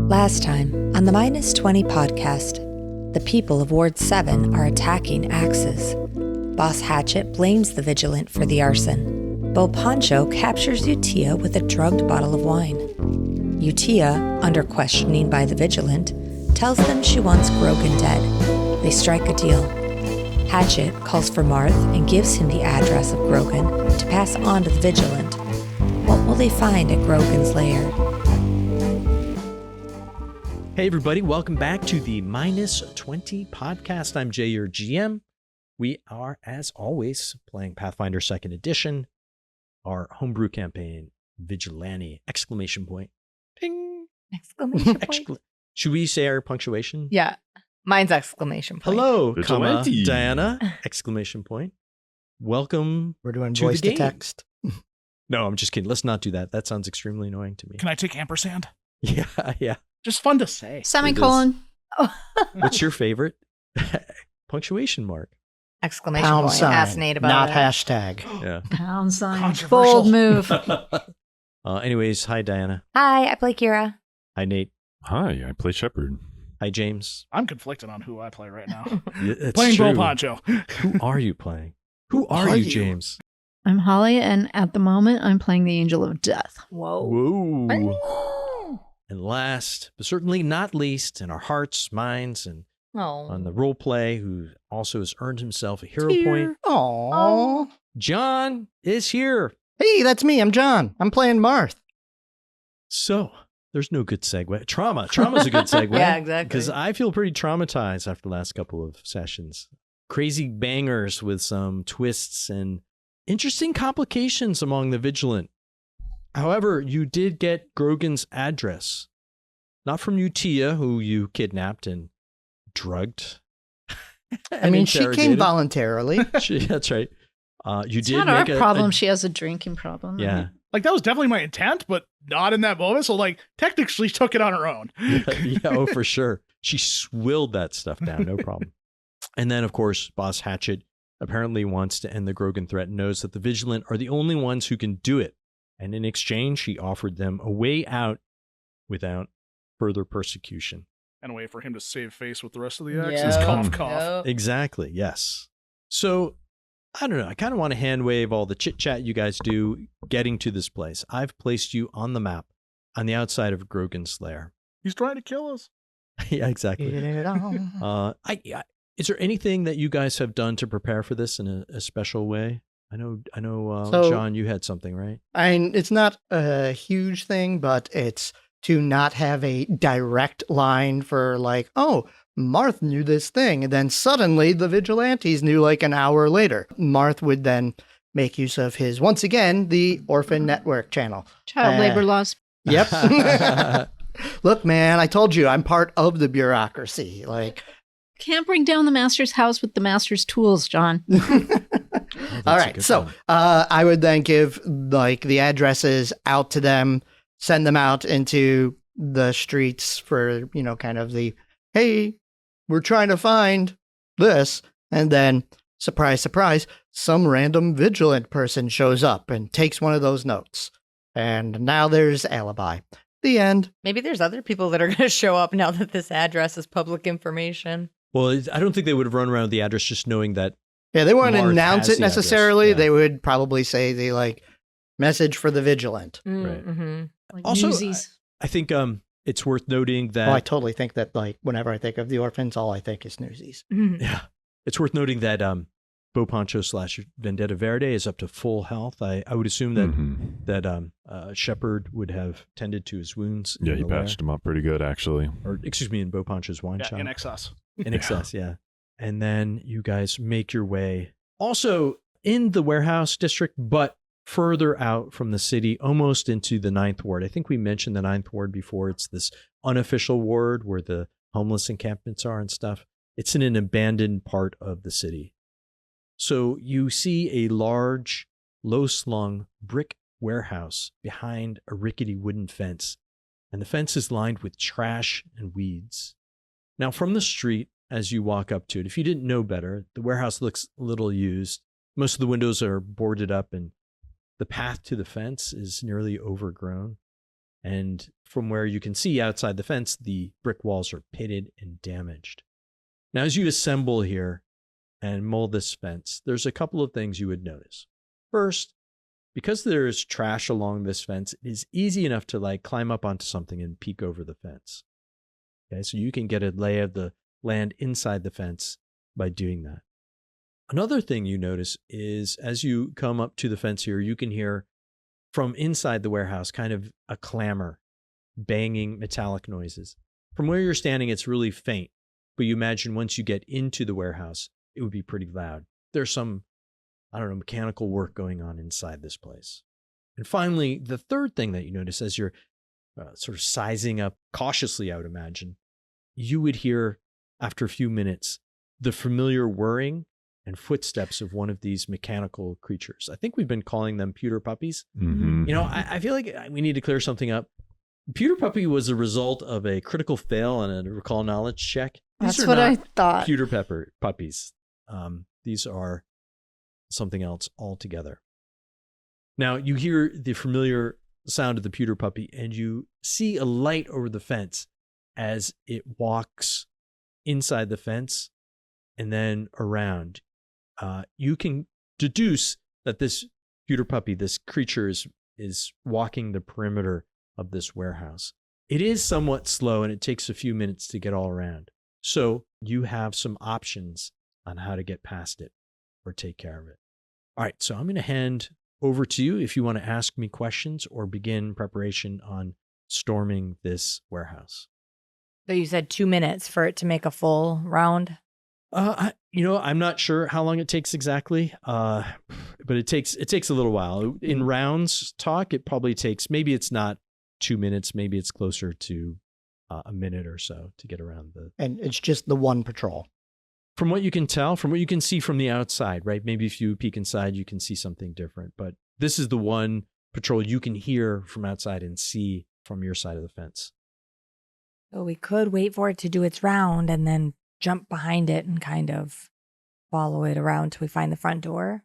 Last time, on the -20 podcast, the people of Ward 7 are attacking axes. Boss Hatchet blames the Vigilant for the arson. Bo Poncho captures Utia with a drugged bottle of wine. Utia, under questioning by the Vigilant, tells them she wants Grogan dead. They strike a deal. Hatchet calls for Marth and gives him the address of Grogan to pass on to the Vigilant. What will they find at Grogan's lair? Hey everybody, welcome back to the -20 podcast. I'm Jay, your GM. We are, as always, playing Pathfinder 2nd Edition, our homebrew campaign, Vigilante, exclamation point. Ping! Exclamation point. Should we say our punctuation? Yeah, mine's exclamation point. Hello, comma, Vigilante. Diana, exclamation point. Welcome. We're doing to voice the to game. text. No, I'm just kidding. Let's not do that. That sounds extremely annoying to me. Can I take ampersand? Yeah. Just fun to say. Semicolon. What's your favorite punctuation mark? Exclamation Pound point. sign, Ask Nate about not it. hashtag. Yeah. Pound sign. Controversial. Bold move. Anyways, hi, Diana. Hi, I play Kira. Hi, Nate. Hi, I play Shepherd. Hi, James. I'm conflicted on who I play right now. Yeah, it's Playing true. Bo Poncho. Who are you playing? Who are you, James? I'm Holly, and at the moment, I'm playing the Angel of Death. Whoa. Whoa. And last, but certainly not least, in our hearts, minds, and on the role play, who also has earned himself a hero point, Aww. John is here. Hey, that's me. I'm John. I'm playing Marth. So there's no good segue. Trauma's a good segue. Yeah, exactly. Because I feel pretty traumatized after the last couple of sessions. Crazy bangers with some twists and interesting complications among the Vigilant. However, you did get Grogan's address. Not from Utia, who you kidnapped and drugged. I mean, she came voluntarily. That's right. You It's did not make our a problem. She has a drinking problem. Yeah. Like, that was definitely my intent, but not in that moment. So, like, technically she took it on her own. Yeah, oh, for sure. She swilled that stuff down, no problem. And then, of course, Boss Hatchet apparently wants to end the Grogan threat and knows that the Vigilant are the only ones who can do it. And in exchange, she offered them a way out without further persecution. And a way for him to save face with the rest of the X's. Yeah. Cough, cough. Exactly, yes. So, I don't know. I kind of want to hand wave all the chit-chat you guys do getting to this place. I've placed you on the map on the outside of Grogan's lair. He's trying to kill us. Yeah, exactly. Is there anything that you guys have done to prepare for this in a special way? I know. So- John, you had something, right? It's not a huge thing, but it's to not have a direct line for like, oh, Marth knew this thing. And then suddenly the Vigilantes knew like an hour later. Marth would then make use of his, once again, the Orphan Network channel. Child labor laws. Yep. Look, man, I told you I'm part of the bureaucracy. Like, Can't bring down the master's house with the master's tools, John. all right. So I would then give like the addresses out to them, send them out into the streets for, kind of the, hey, we're trying to find this. And then, surprise, surprise, some random Vigilant person shows up and takes one of those notes. And now there's alibi. The end. Maybe there's other people that are going to show up now that this address is public information. Well, I don't think they would have run around with the address just knowing that. Yeah, they wouldn't Marth announce has it the address, necessarily. yeah. They would probably say the like message for the Vigilant. Right. Mm-hmm. Like Also, Newsies. I think it's worth noting that. Oh, I totally think that like whenever I think of the orphans, all I think is Newsies. Yeah, it's worth noting that Bo Poncho / Vendetta Verde is up to full health. I would assume that Shepherd would have tended to his wounds. Yeah, in he the lair. patched him up pretty good, actually. Or excuse me, in Bo Poncho's wine shop. Yeah, in excess. In excess, yeah. And then you guys make your way also in the warehouse district, but further out from the city, almost into the 9th ward. I think we mentioned the 9th ward before. It's this unofficial ward where the homeless encampments are and stuff. It's in an abandoned part of the city. So you see a large, low-slung brick warehouse behind a rickety wooden fence, and the fence is lined with trash and weeds. Now, from the street, as you walk up to it, if you didn't know better, the warehouse looks a little used. Most of the windows are boarded up, and the path to the fence is nearly overgrown. And from where you can see outside the fence, the brick walls are pitted and damaged. Now, as you assemble here and mold this fence, there's a couple of things you would notice. First, because there is trash along this fence, it is easy enough to like climb up onto something and peek over the fence. Okay, so you can get a lay of the land inside the fence by doing that. Another thing you notice is as you come up to the fence here, you can hear from inside the warehouse kind of a clamor, banging metallic noises. From where you're standing, it's really faint, but you imagine once you get into the warehouse, it would be pretty loud. There's some, mechanical work going on inside this place. And finally, the third thing that you notice as you're sort of sizing up cautiously, I would imagine, you would hear after a few minutes the familiar whirring and footsteps of one of these mechanical creatures. I think we've been calling them pewter puppies. Mm-hmm. I feel like we need to clear something up. Pewter puppy was a result of a critical fail on a recall knowledge check. That's what I thought. Pewter puppies. These are something else altogether. Now, you hear the familiar sound of the pewter puppy, and you see a light over the fence as it walks inside the fence and then around. You can deduce that this pewter puppy, this creature, is walking the perimeter of this warehouse. It is somewhat slow, and it takes a few minutes to get all around. So you have some options on how to get past it or take care of it. All right, so I'm going to hand over to you if you want to ask me questions or begin preparation on storming this warehouse. So you said 2 minutes for it to make a full round? I'm not sure how long it takes exactly, but it takes a little while. In rounds talk, it probably takes, maybe it's not 2 minutes, maybe it's closer to a minute or so to get around the... And it's just the one patrol. From what you can tell, from what you can see from the outside, right? Maybe if you peek inside, you can see something different. But this is the one patrol you can hear from outside and see from your side of the fence. So we could wait for it to do its round and then jump behind it and kind of follow it around till we find the front door.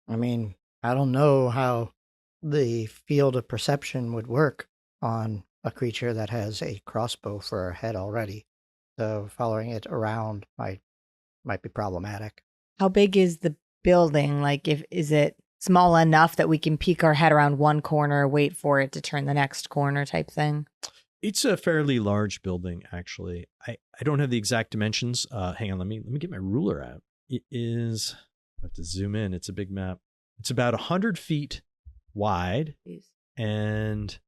I mean, I don't know how the field of perception would work on a creature that has a crossbow for a head already. So following it around might be problematic. How big is the building? Like, is it small enough that we can peek our head around one corner, wait for it to turn the next corner type thing? It's a fairly large building, actually. I don't have the exact dimensions. Hang on, let me get my ruler out. It is, I have to zoom in. It's a big map. It's about 100 feet wide. Jeez. And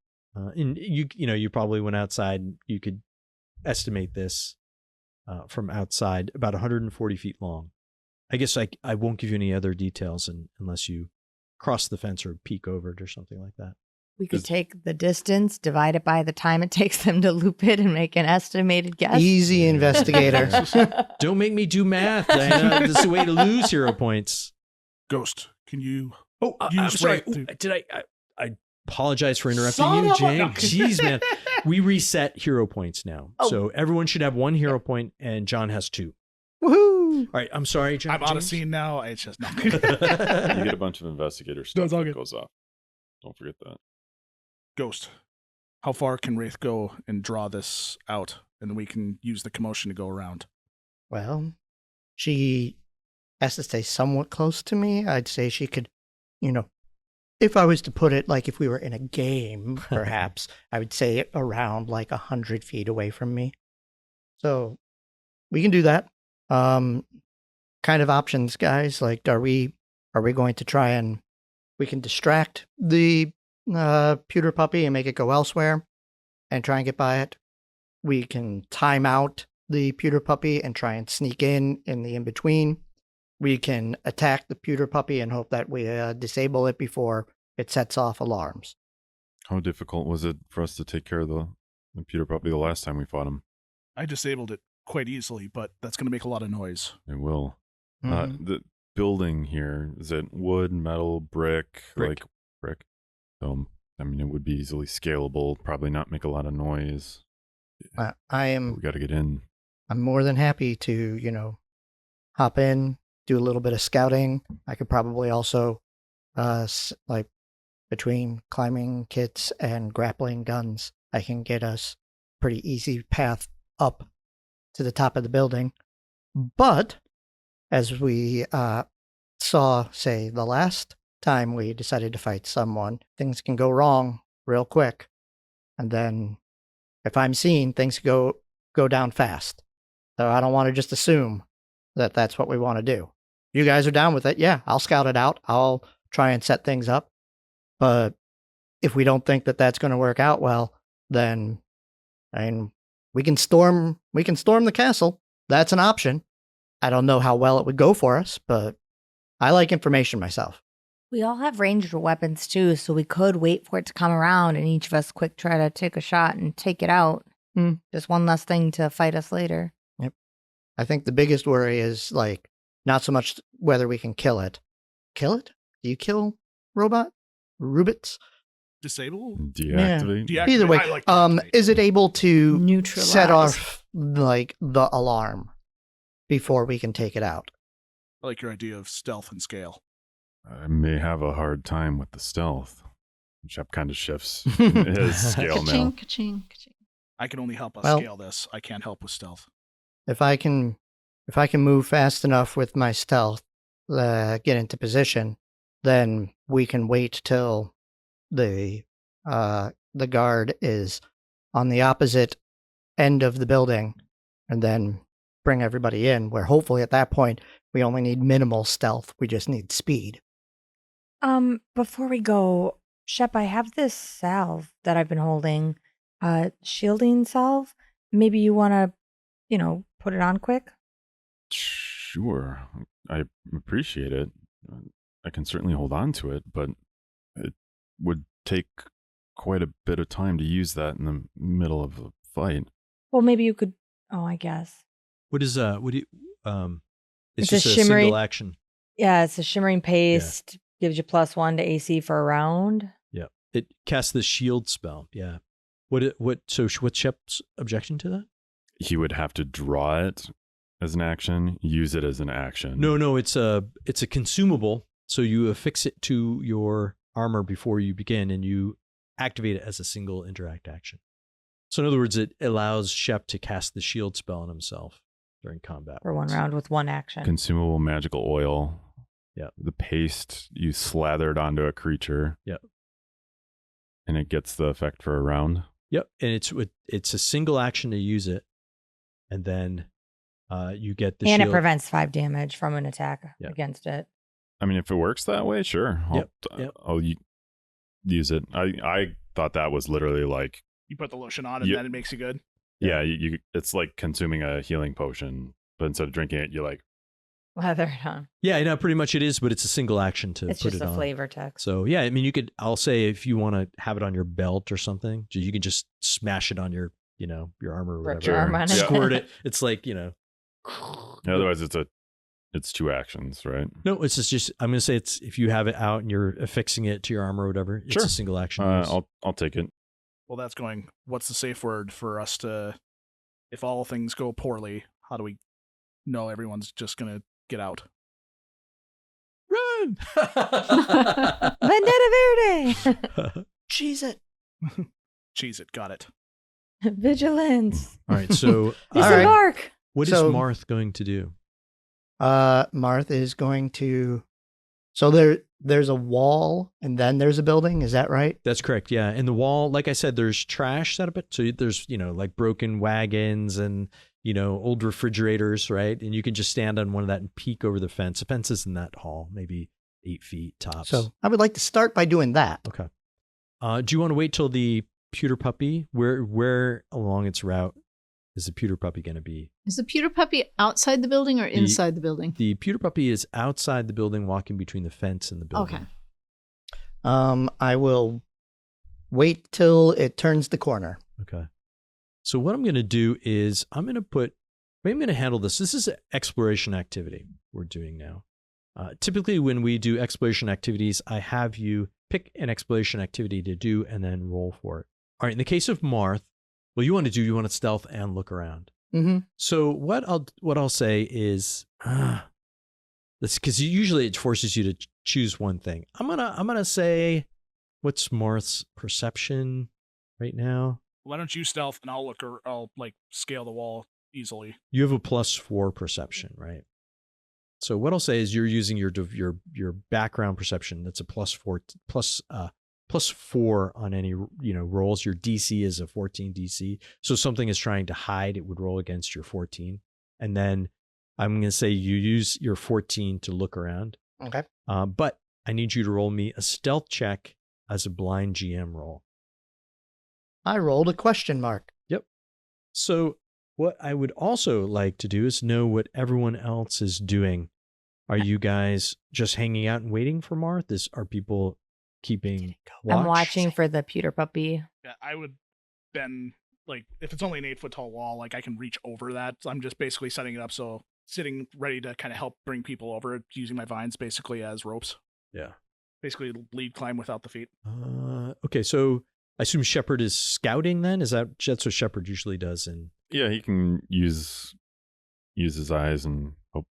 you probably went outside. You could estimate this from outside, about 140 feet long. I guess I won't give you any other details unless you cross the fence or peek over it or something like that. We could take the distance, divide it by the time it takes them to loop it, and make an estimated guess. Easy investigator. Don't make me do math, Diana. This is a way to lose hero points. Ghost, can you I'm use sorry. Wraith to- I apologize for interrupting Son you, of a- Jane. No. Jeez, man. We reset hero points now. Oh. So everyone should have 1 hero point, and John has 2. Woohoo! All right, I'm sorry, John. I'm out of James? scene now. It's just not. You get a bunch of investigator stuff it's all that good. goes off. Don't forget that. Ghost, how far can Wraith go and draw this out, and then we can use the commotion to go around? Well, she has to stay somewhat close to me. I'd say she could, if I was to put it like if we were in a game, perhaps, I would say around like 100 feet away from me. So we can do that. Kind of options, guys. Like, are we going to try and we can distract the pewter puppy and make it go elsewhere and try and get by it? We can time out the pewter puppy and try and sneak in the in-between. We can attack the pewter puppy and hope that we disable it before it sets off alarms. How difficult was it for us to take care of the pewter puppy the last time we fought him? I disabled it quite easily, but that's going to make a lot of noise. It will. Mhm. The building here, is it wood, metal, brick? Brick. Like brick. So, it would be easily scalable, probably not make a lot of noise. I We am got to get in. I'm more than happy to, hop in, do a little bit of scouting. I could probably also between climbing kits and grappling guns, I can get us pretty easy path up to the top of the building. But as we saw, say, the last time we decided to fight someone, things can go wrong real quick. And then if I'm seen, things go down fast. So I don't want to just assume that that's what we want to do. You guys are down with it? Yeah, I'll scout it out. I'll try and set things up. But if we don't think that that's going to work out well, then we can storm the castle. That's an option. I don't know how well it would go for us, but I like information myself. We all have ranged weapons too, so we could wait for it to come around and each of us quick try to take a shot and take it out. Just one less thing to fight us later. Yep. I think the biggest worry is like not so much whether we can kill it. Kill it? Do you kill Rubits? Disable? Deactivate? Deactivate. Either way, I like deactivate. is it able to Neutralize. set off like the alarm before we can take it out? I like your idea of stealth and scale. I may have a hard time with the stealth. Shep kind of shifts his scale Ka-ching, now. ka-ching, ka-ching. I can only help us Well- scale this. I can't help with stealth. If I can move fast enough with my stealth, get into position, then we can wait till the guard is on the opposite end of the building, and then bring everybody in. Where hopefully at that point we only need minimal stealth. We just need speed. Before we go, Shep, I have this salve that I've been holding, shielding salve. Maybe you want to, put it on quick? Sure. I appreciate it. I can certainly hold on to it, but it would take quite a bit of time to use that in the middle of a fight. Well, maybe you could, I guess. It's It's just a a shimmering- single action. Yeah, it's a shimmering paste, gives you +1 to AC for a round. Yeah. It casts the shield spell. Yeah. So what's Shep's objection to that? He would have to draw it as an action, use it as an action. No, it's a consumable. So you affix it to your armor before you begin, and you activate it as a single interact action. So in other words, it allows Shep to cast the shield spell on himself during combat. For one round with one action. Consumable magical oil. Yeah. The paste you slather it onto a creature. Yep. And it gets the effect for a round. Yep. And it's a single action to use it. And then you get the and shield. it prevents 5 damage from an attack Yep. against it. I mean, if it works that way, sure. I'll use it. I thought that was literally like, You put the lotion on and then it makes you good. yeah, you it's like consuming a healing potion, but instead of drinking it, you like, Lather it on. Yeah, no, pretty much it is, but it's a single action to It's put just it a on. flavor text. So yeah, I mean, I'll say if you want to have it on your belt or something, you can just smash it on your armor or Rip whatever. your arm on it. Squirt it. It's like, otherwise it's 2 actions, right? No, it's just I'm going to say it's if you have it out and you're affixing it to your armor or whatever, it's Sure. a single action. use. I'll take it. Well, that's going. What's the safe word for us to, if all things go poorly, how do we know everyone's just going to get out? Run! Vendetta Verde! Cheese it. Cheese it. Got it. Vigilance. All right, so All right. Disembark. what is So- Marth going to do? Marth is going to. So there's a wall and then there's a building. Is that right? That's correct. Yeah. And the wall, like I said, there's trash set up. So there's, like broken wagons and, old refrigerators, right? And you can just stand on one of that and peek over the fence. The fence is in that hall, maybe 8 feet tops. So I would like to start by doing that. Okay. Do you want to wait till the pewter puppy? Where along its route is the pewter puppy going to be? Is the pewter puppy outside the building or inside the building? The pewter puppy is outside the building, walking between the fence and the building. Okay. I will wait till it turns the corner. Okay. So what I'm going to do is I'm going to handle this. This is an exploration activity we're doing now. Typically when we do exploration activities, I have you pick an exploration activity to do and then roll for it. All right. In the case of Marth, you want to stealth and look around. Mm-hmm. So what I'll say is, this because usually it forces you to choose one thing. I'm gonna say what's Marth's perception right now? Why don't you stealth and I'll look, or I'll like scale the wall easily. You have a +4 perception, right? So what I'll say is you're using your background perception. That's a +4 on any rolls. Your DC is a 14 DC. So something is trying to hide, it would roll against your 14. And then I'm going to say you use your 14 to look around. Okay. But I need you to roll me a stealth check as a blind GM roll. I rolled a question mark. Yep. So what I would also like to do is know what everyone else is doing. Are you guys just hanging out and waiting for Marth? Are people keeping watch? I'm watching for the pewter puppy. Yeah, I would then, like, if it's only an 8-foot tall wall, like I can reach over that. I'm just basically setting it up so sitting ready to kind of help bring people over, using my vines basically as ropes. Yeah. Basically lead climb without the feet. Okay, so I assume Shepard is scouting then? That's what Shepard usually does? Yeah, he can use his eyes and hope.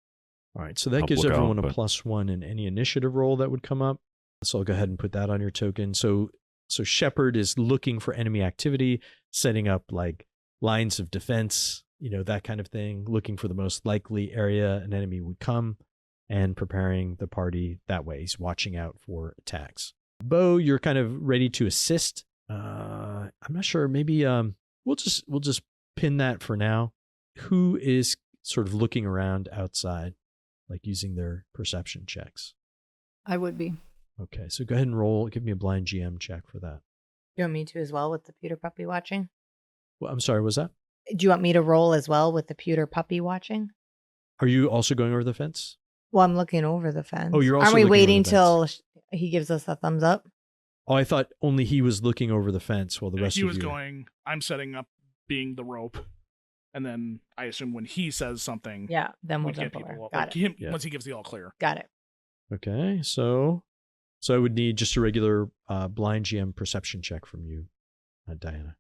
All right, so that gives everyone a +1 in any initiative roll that would come up. So I'll go ahead and put that on your token. So Shepard is looking for enemy activity, setting up like lines of defense, that kind of thing, looking for the most likely area an enemy would come and preparing the party that way. He's watching out for attacks. Bo, you're kind of ready to assist. I'm not sure. Maybe we'll just pin that for now. Who is sort of looking around outside, like using their perception checks? I would be. Okay, so go ahead and roll. Give me a blind GM check for that. You want me to as well with the pewter puppy watching? Well, I'm sorry, what was that? Do you want me to roll as well with the pewter puppy watching? Are you also going over the fence? Well, I'm looking over the fence. Oh, you're also Aren't we looking waiting over the till he gives us a thumbs up? Oh, I thought only he was looking over the fence while the rest of He you... was going, I'm setting up being the rope. And then I assume when he says something... Yeah, then we'll get jump over. people up. Got Like it. Once he gives the all clear. Got it. Okay, so I would need just a regular blind GM perception check from you, Diana.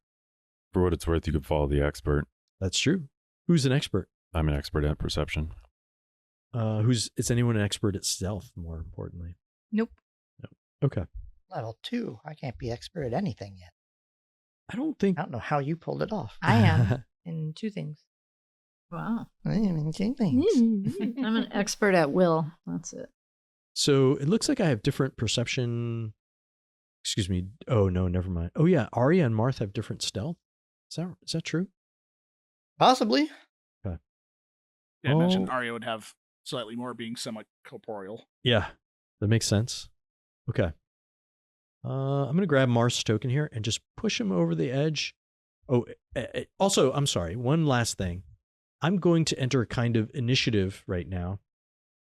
For what it's worth, you could follow the expert. That's true. Who's an expert? I'm an expert at perception. Is anyone an expert at stealth, more importantly? Nope. No. Okay. Level 2. I can't be expert at anything yet. I don't know how you pulled it off. I am in 2 things. Wow. I am in 2 things. I'm an expert at will. That's it. So it looks like I have different perception. Excuse me. Oh, no, never mind. Oh, yeah. Arya and Marth have different stealth. Is that true? Possibly. Okay. Yeah, I mentioned Arya would have slightly more being semi-corporeal. Yeah, that makes sense. Okay. I'm going to grab Marth's token here and just push him over the edge. Oh, also, I'm sorry. One last thing. I'm going to enter a kind of initiative right now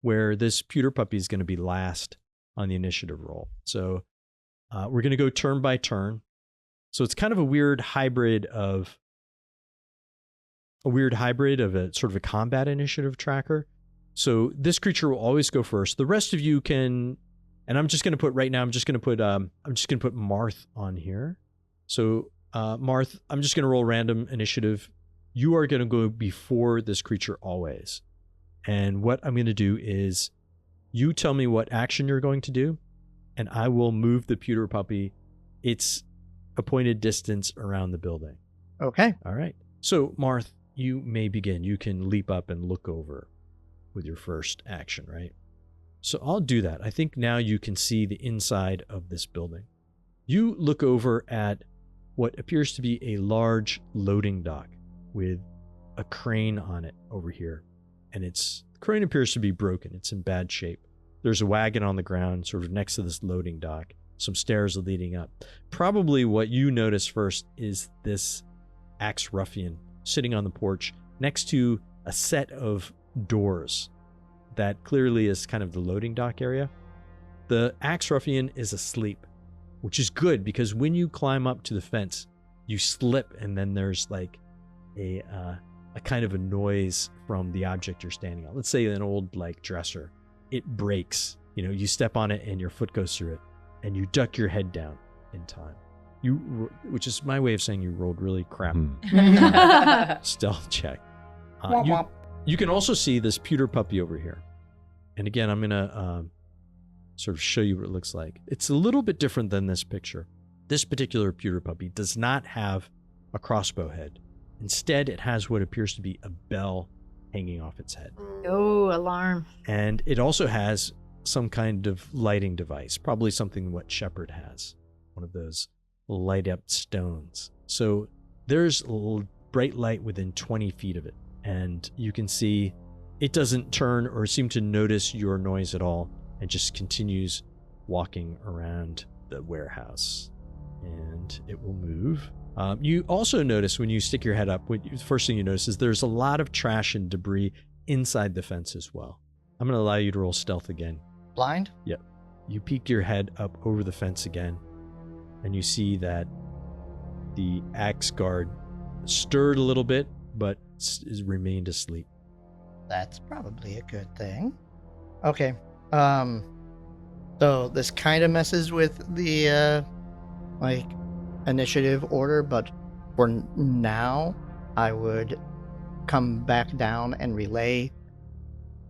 where this pewter puppy is going to be last on the initiative roll. So we're going to go turn by turn. So it's kind of a weird hybrid of a sort of a combat initiative tracker. So this creature will always go first. The rest of you can, and I'm just going to put Marth on here. So Marth, I'm just going to roll random initiative. You are going to go before this creature always. And what I'm going to do is you tell me what action you're going to do, and I will move the pewter puppy its appointed distance around the building. Okay. All right. So Marth, you may begin. You can leap up and look over with your first action, right? So I'll do that. I think now you can see the inside of this building. You look over at what appears to be a large loading dock with a crane on it over here. And the crane appears to be broken. It's in bad shape. There's a wagon on the ground sort of next to this loading dock. Some stairs leading up. Probably what you notice first is this axe ruffian sitting on the porch next to a set of doors that clearly is kind of the loading dock area. The axe ruffian is asleep, which is good because when you climb up to the fence, you slip and then there's like a kind of a noise from the object you're standing on. Let's say an old like dresser. It breaks. You step on it and your foot goes through it and you duck your head down in time. Which is my way of saying you rolled really crap stealth check. You can also see this pewter puppy over here. And again, I'm going to sort of show you what it looks like. It's a little bit different than this picture. This particular pewter puppy does not have a crossbow head. Instead, it has what appears to be a bell hanging off its head. Oh, alarm. And it also has some kind of lighting device, probably something what Shepard has, one of those light up stones. So there's bright light within 20 feet of it, and you can see it doesn't turn or seem to notice your noise at all and just continues walking around the warehouse. And it will move. You also notice when you stick your head up, the first thing you notice is there's a lot of trash and debris inside the fence as well. I'm going to allow you to roll stealth again. Blind? Yep. You peek your head up over the fence again, and you see that the axe guard stirred a little bit, but has remained asleep. That's probably a good thing. Okay. So this kind of messes with the, initiative order, but for now, I would come back down and relay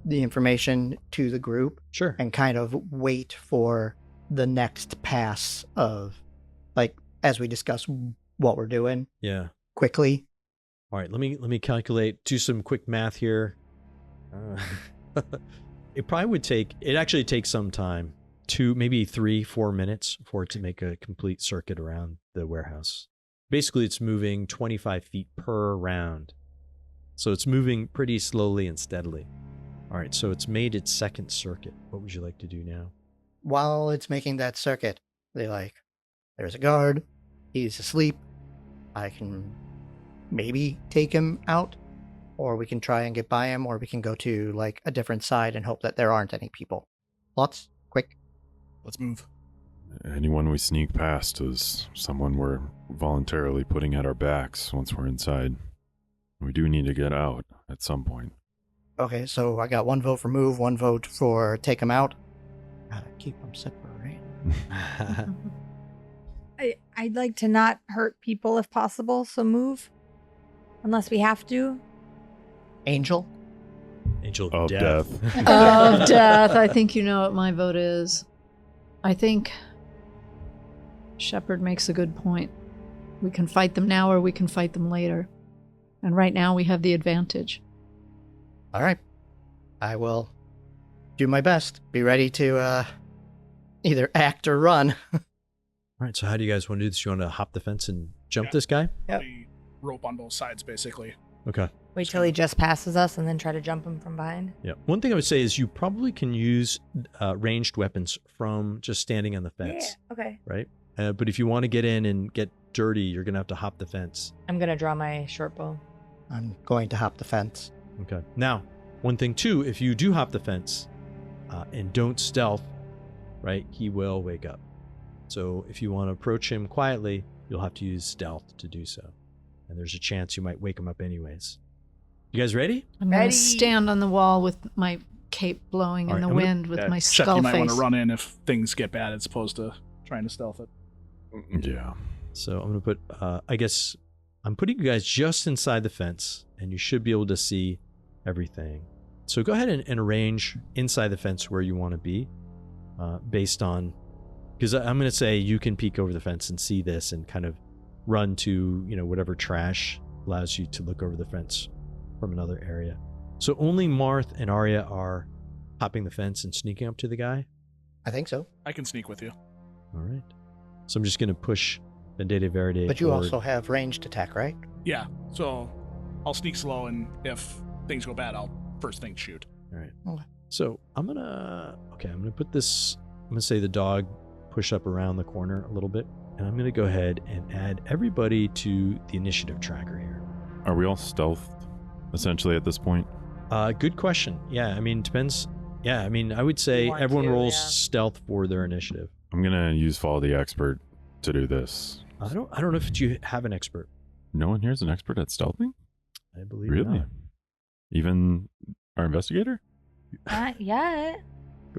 the information to the group. Sure. And kind of wait for the next pass of, as we discuss what we're doing. Yeah. Quickly. All right, let me calculate, do some quick math here. It actually takes some time, maybe 3-4 minutes for it to make a complete circuit around the warehouse. Basically, it's moving 25 feet per round. So it's moving pretty slowly and steadily. All right, so it's made its second circuit. What would you like to do now? While it's making that circuit, there's a guard, he's asleep, I can maybe take him out, or we can try and get by him, or we can go to a different side and hope that there aren't any people. Thoughts? Quick. Let's move. Anyone we sneak past is someone we're voluntarily putting at our backs once we're inside. We do need to get out at some point. Okay, so I got 1 vote for move, 1 vote for take him out. Gotta keep them separate. I'd like to not hurt people if possible, so move. Unless we have to. Angel? Angel of death. Of death. I think you know what my vote is. I think Shepard makes a good point. We can fight them now or we can fight them later. And right now we have the advantage. All right. I will do my best. Be ready to either act or run. All right, so how do you guys want to do this? You want to hop the fence and jump this guy? Yep. Rope on both sides, basically. Okay. Wait till he just passes us and then try to jump him from behind. Yeah. One thing I would say is you probably can use ranged weapons from just standing on the fence. Yeah, okay. Right? But if you want to get in and get dirty, you're going to have to hop the fence. I'm going to draw my short bow. I'm going to hop the fence. Okay. Now, one thing too, if you do hop the fence and don't stealth, right, he will wake up. So if you want to approach him quietly, you'll have to use stealth to do so. And there's a chance you might wake him up anyways. You guys ready? I'm going to stand on the wall with my cape blowing in the wind with my Shep, skull you face. might want to run in if things get bad as opposed to trying to stealth it. Yeah. So I'm going to put, I guess I'm putting you guys just inside the fence, and you should be able to see everything. So go ahead and arrange inside the fence where you want to be based on, because I'm going to say you can peek over the fence and see this and kind of run to, whatever trash allows you to look over the fence from another area. So only Marth and Arya are hopping the fence and sneaking up to the guy? I think so. I can sneak with you. All right. So I'm just going to push Vendetta Verde. But you forward. also have ranged attack, right? Yeah, so I'll sneak slow, and if things go bad, I'll first thing shoot. All right. Okay. So I'm going to put this, I'm going to say the dog push up around the corner a little bit, and I'm going to go ahead and add everybody to the initiative tracker here. Are we all stealthed, essentially, at this point? Good question. Yeah, depends. Yeah, I would say everyone rolls stealth for their initiative. I'm going to use Follow the Expert to do this. I don't know if you have an expert. No one here is an expert at stealthing? I believe Really? not. Even our investigator? Not yet.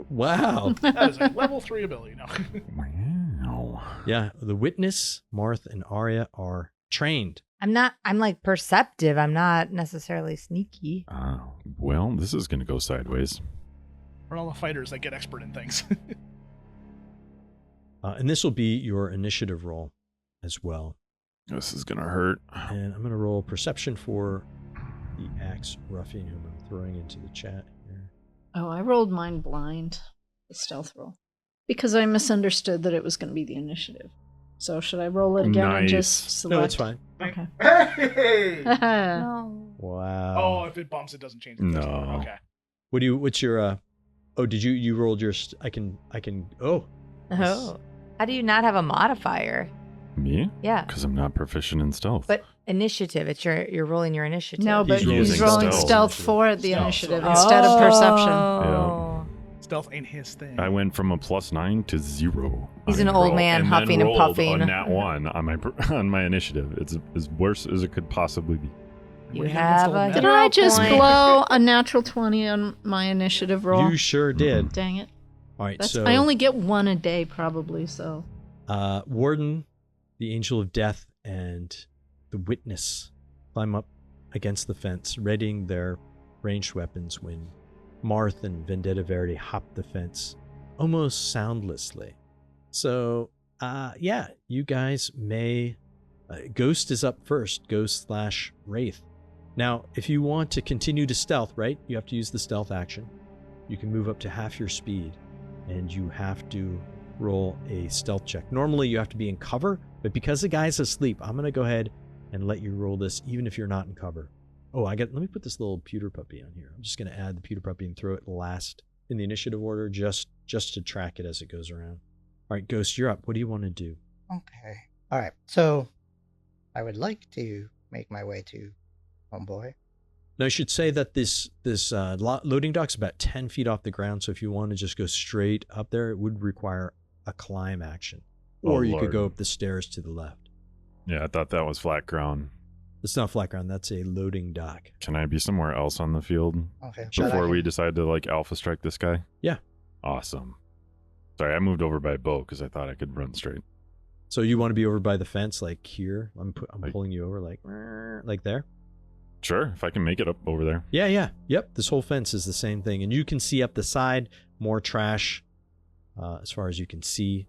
Wow. That is a level 3 ability now. Wow. Yeah, the witness, Marth, and Arya are trained. I'm like perceptive. I'm not necessarily sneaky. Well, this is going to go sideways. We're all the fighters that get expert in things. And this will be your initiative roll as well. This is gonna hurt. And I'm going to roll perception for the axe ruffian whom I'm throwing into the chat here. Oh, I rolled mine blind, the stealth roll, because I misunderstood that it was going to be the initiative. So should I roll it again and Nice. just select? No, it's fine. Okay. Hey! No. Wow. Oh, if it bumps, it doesn't change the first one. No. Okay. What's your oh, did you rolled your I can oh. Oh. How do you not have a modifier? Me? Yeah. Because I'm not proficient in stealth. But initiative, it's you're rolling your initiative. No, but He's he's rolling rolling stealth. stealth for the Stealth, initiative sorry. instead of perception. Oh. Stealth ain't his thing. I went from a +9 to 0. He's on an the old roll, man and huffing then and rolled puffing. A nat 1 on my initiative. It's as worse as it could possibly be. You What do have against a old Did men? I just point. blow a natural 20 on my initiative roll? You sure did. Dang it. All right, That's, so I only get one a day, probably, so. Warden, the Angel of Death, and the Witness climb up against the fence, readying their ranged weapons when Marth and Vendetta Verde hop the fence almost soundlessly. So, yeah, you guys may... Ghost is up first, Ghost/Wraith. Now, if you want to continue to stealth, right, you have to use the stealth action. You can move up to half your speed, and you have to roll a stealth check. Normally, you have to be in cover, but because the guy's asleep, I'm going to go ahead and let you roll this, even if you're not in cover. Oh, let me put this little pewter puppy on here. I'm just going to add the pewter puppy and throw it last in the initiative order, just to track it as it goes around. All right, Ghost, you're up. What do you want to do? Okay. All right. So I would like to make my way to Homeboy. Now, I should say that this loading dock's about 10 feet off the ground, so if you want to just go straight up there, it would require a climb action. Or Oh, you could Lord. go up the stairs to the left. Yeah, I thought that was flat ground. It's not flat ground, that's a loading dock. Can I be somewhere else on the field Okay. before we decide to alpha strike this guy? Yeah. Awesome. Sorry, I moved over by bow because I thought I could run straight. So you want to be over by the fence, like here? I'm Like- pulling you over, like there? Sure, if I can make it up over there. Yeah. Yep, this whole fence is the same thing. And you can see up the side, more trash as far as you can see.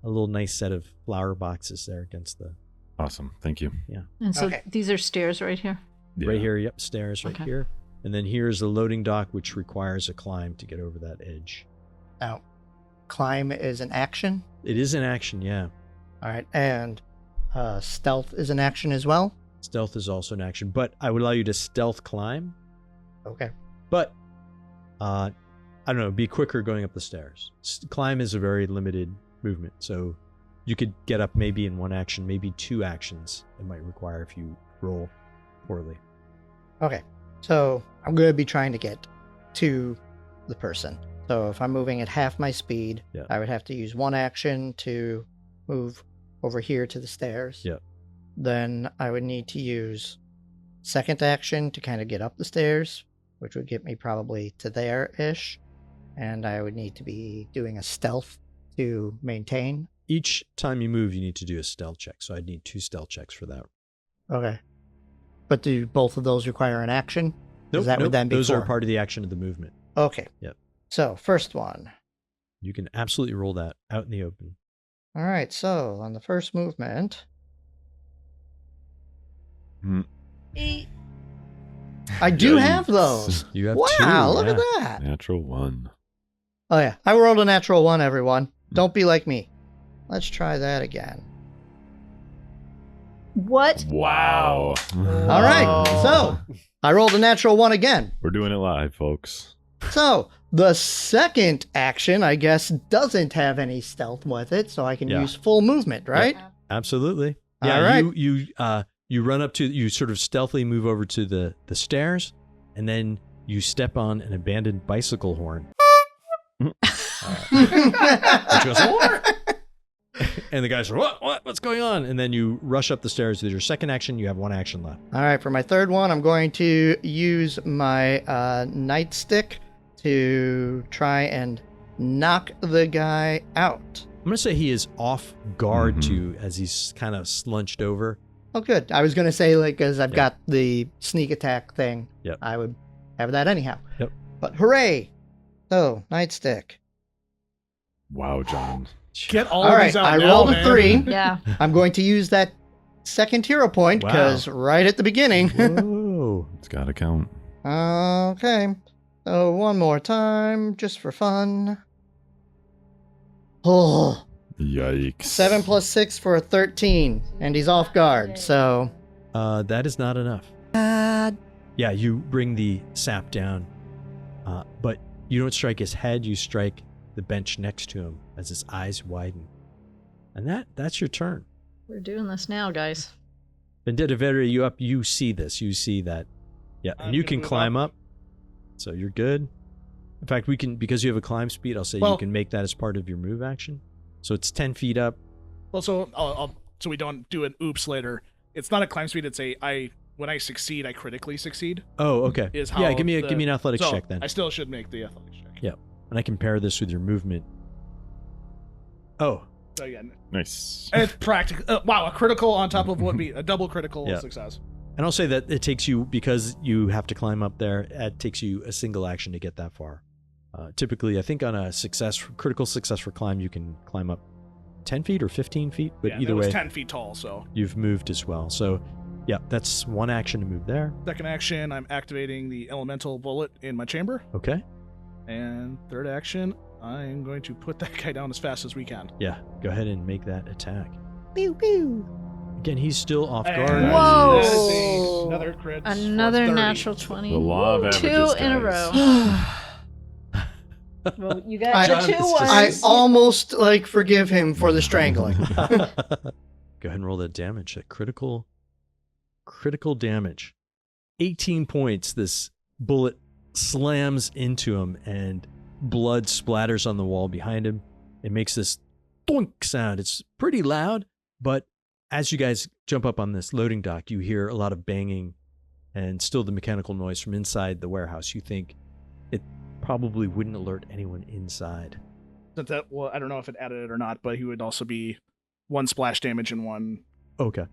A little nice set of flower boxes there against the... Awesome, thank you. And so Okay. these are stairs right here? Right Yeah. here, yep, stairs right Okay. here. And then here's the loading dock, which requires a climb to get over that edge. Now, climb is an action. It is an action, yeah. All right. And stealth is an action as well. Stealth is also an action, but I would allow you to stealth climb. Okay. But, I don't know, be quicker going up the stairs. Climb is a very limited movement, so you could get up maybe in one action, maybe two actions it might require if you roll poorly. Okay. So I'm going to be trying to get to the person. So if I'm moving at half my speed, Yeah. I would have to use one action to move over here to the stairs. Yeah. Then I would need to use second action to kind of get up the stairs, which would get me probably to there-ish. And I would need to be doing a stealth to maintain. Each time you move, you need to do a stealth check, so I'd need 2 stealth checks for that. Okay. But do both of those require an action? 'Cause that would then be those are 4. part of the action of the movement. Okay. Yep. So, first one. You can absolutely roll that out in the open. All right, so on the first movement, I do have those. You have Wow, 2. look yeah. at that. Natural 1. Oh, yeah. I rolled a natural 1, everyone. Don't be like me. Let's try that again. What? Wow. All right, so I rolled a natural 1 again. We're doing it live, folks. So the second action, I guess, doesn't have any stealth with it, so I can Yeah. use full movement, right? Absolutely. Yeah, All right. you run up to, you sort of stealthily move over to the stairs, and then you step on an abandoned bicycle horn. Which goes, and the guys are, what's going on? And then you rush up the stairs with your second action. You have 1 action left. All right, for my third one, I'm going to use my nightstick to try and knock the guy out. I'm going to say he is off guard Mhm. too, as he's kind of slunched over. Oh, good. I was going to say, because I've Yeah. got the sneak attack thing, Yep. I would have that anyhow. Yep. But hooray! So, nightstick. Wow, John. Get all All of right, these out I now, rolled a man. 3. Yeah. I'm going to use that second hero point because right at the beginning. Whoa. It's got to count. Okay. So one more time, just for fun. Oh, Yikes. 7 plus 6 for a 13, and he's off guard, so... That is not enough. Yeah, you bring the sap down, but you don't strike his head, you strike the bench next to him as his eyes widen. And that's your turn. We're doing this now, guys. Vendetta Veteran, you see this, you see that. Yeah, and I'm you gonna can move climb up. up, so you're good. In fact, we can, because you have a climb speed, I'll say you Well- can make that as part of your move action. So it's 10 feet up. Well, so so we don't do an oops later. It's not a climb speed. It's when I succeed, I critically succeed. Oh, okay. Is how Yeah, give me an athletics so check then. I still should make the athletics check. Yeah. And I can pair this with your movement. Oh, So yeah, Nice. and it's practical. Wow, a critical on top of what be a double critical Yeah. success. and I'll say that it takes you, because you have to climb up there, it takes you a single action to get that far. Typically, I think on a critical success for climb, you can climb up 10 feet or 15 feet, but Yeah, either it was way, 10 feet tall. So you've moved as well. So, yeah, that's one action to move there. second action, I'm activating the elemental bullet in my chamber, Okay. and third action, I'm going to put that guy down as fast as we can. Yeah, go ahead and make that attack. Pew, pew. Again, he's still off And guard. Whoa. that is another crit. for Another 30. natural 20. The law of Two averages, in a guys. row. Well, you got I- the two It's just- I ones. almost, forgive him for the strangling. Go ahead and roll that damage. That critical damage. 18 points. This bullet slams into him and blood splatters on the wall behind him. It makes this thunk sound. It's pretty loud, but as you guys jump up on this loading dock, you hear a lot of banging and still the mechanical noise from inside the warehouse. You think it probably wouldn't alert anyone inside. Since that, well, I don't know if it added it or not, but he would also be 1 splash damage and 1 Okay.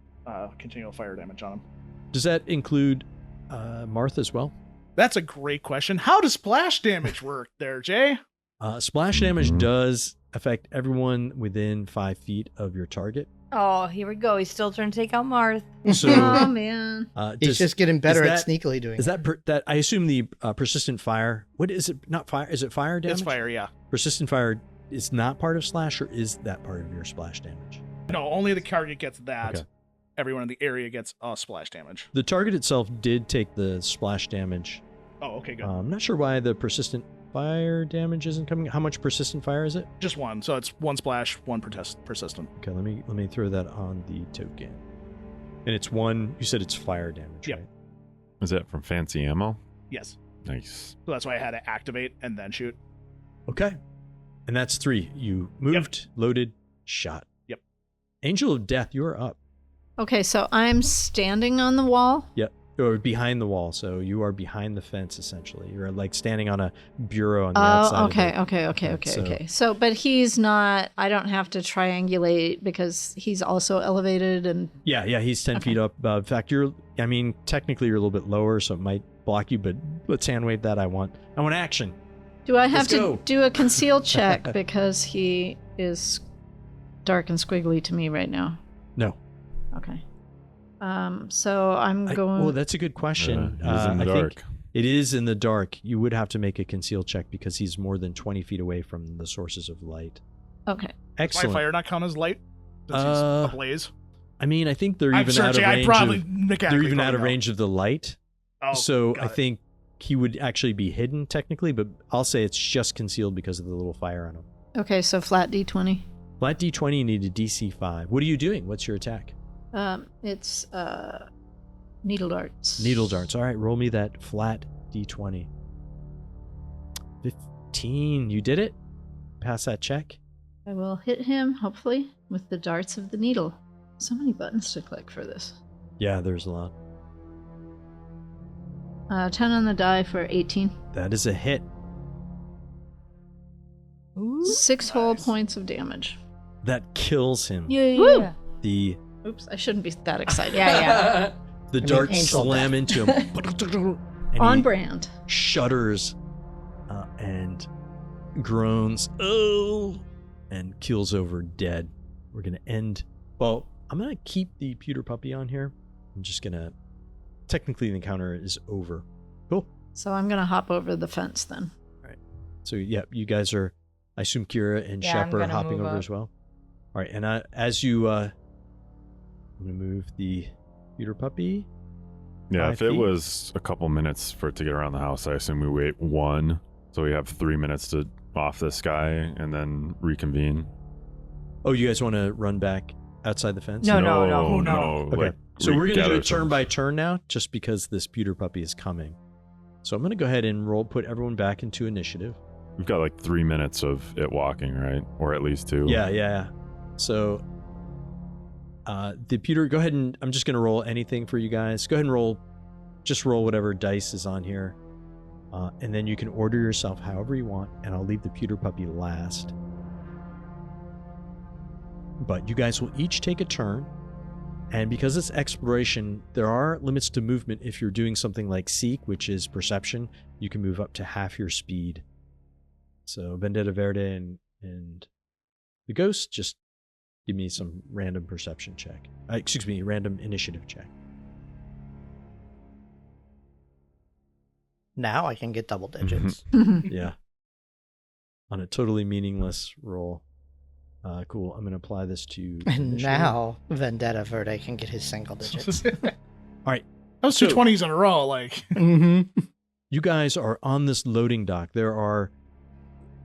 continual fire damage on him. Does that include Martha as well? That's a great question. How does splash damage work there, Jay? Splash damage Mhm. does affect everyone within 5 feet of your target. Oh, here we go. He's still trying to take out Marth. So, Oh, man. He's just getting better is at that- sneakily doing is it. that I assume the persistent fire? What is it? Not fire? Is it fire damage? It's fire, yeah. Persistent fire is not part of slash, or is that part of your splash damage? No, only the target gets that. Okay. Everyone in the area gets splash damage. The target itself did take the splash damage. Oh, okay, good. I'm not sure why the persistent fire damage isn't coming. How much persistent fire is it? Just 1, so it's 1 splash, 1 persistent. Okay, let me throw that on the token. And it's 1. You said it's fire damage, Yep. right? Is that from fancy ammo? Yes. Nice. So that's why I had to activate and then shoot. Okay. And that's 3. You moved, loaded, shot. Yep. Angel of Death, you're up. Okay, so I'm standing on the wall. Yep. Or behind the wall. So you are behind the fence, essentially. You're like standing on a bureau on the outside. Oh, of okay, it. okay. So- Okay. So, but he's not, I don't have to triangulate because he's also elevated and, Yeah, he's 10 Okay. feet up. In fact, technically you're a little bit lower, so it might block you, but let's hand wave that. I want action. do I have Let's to go. do a conceal check because he is dark and squiggly to me right now? No. Okay. So I'm going. Well, that's a good question. He's in the I dark. think it is in the dark. You would have to make a conceal check because he's more than 20 feet away from the sources of light. Okay. Does Excellent. my fire not count as light? Since he's ablaze? I mean, I think they're I'm even out of searching. I range. probably They're mechanically even out of probably range of the light. know. Oh, So got I it. think he would actually be hidden technically, but I'll say it's just concealed because of the little fire on him. Okay, so flat D20. Flat D20, you need a DC 5. What are you doing? What's your attack? It's needle darts. Needle darts. All right, roll me that flat D20. 15. You did it? Pass that check? I will hit him, hopefully, with the darts of the needle. So many buttons to click for this. Yeah, there's a lot. 10 on the die for 18. That is a hit. 6 whole points of damage. That kills him. Woo! The Oops, I shouldn't be that excited. the darts angel slam into him. And On he brand. shudders and groans. Oh, and keels over dead. We're going to end... Well, I'm going to keep the pewter puppy on here. I'm just going to... Technically, the encounter is over. Cool. So I'm going to hop over the fence then. All right. So, yeah, you guys are... I assume Kira and Shep are hopping over as well. All right, and as you... I'm going to move the pewter puppy. Yeah, if it was a couple minutes for it to get around the house, I assume we wait 1. So we have 3 minutes to off this guy and then reconvene. Oh, you guys want to run back outside the fence? No. Okay. Like, So we're going to do it regather turn some- by turn now, just because this pewter puppy is coming. So I'm going to go ahead and put everyone back into initiative. We've got like 3 minutes of it walking, right? Or at least 2. Yeah. So the pewter, go ahead and I'm just going to roll anything for you guys. Go ahead and roll whatever dice is on here. And then you can order yourself however you want, and I'll leave the pewter puppy last. But you guys will each take a turn, and because it's exploration, there are limits to movement. If you're doing something like Seek, which is perception, you can move up to half your speed. So Vendetta Verde and the Ghost, just give me some random perception check. Random initiative check. Now I can get double digits. Yeah. On a totally meaningless roll. Cool. I'm going to apply this to... And initiative. now Vendetta Verde can get his single digits. All right. That was 2 20s in a row. Like, You guys are on this loading dock. There are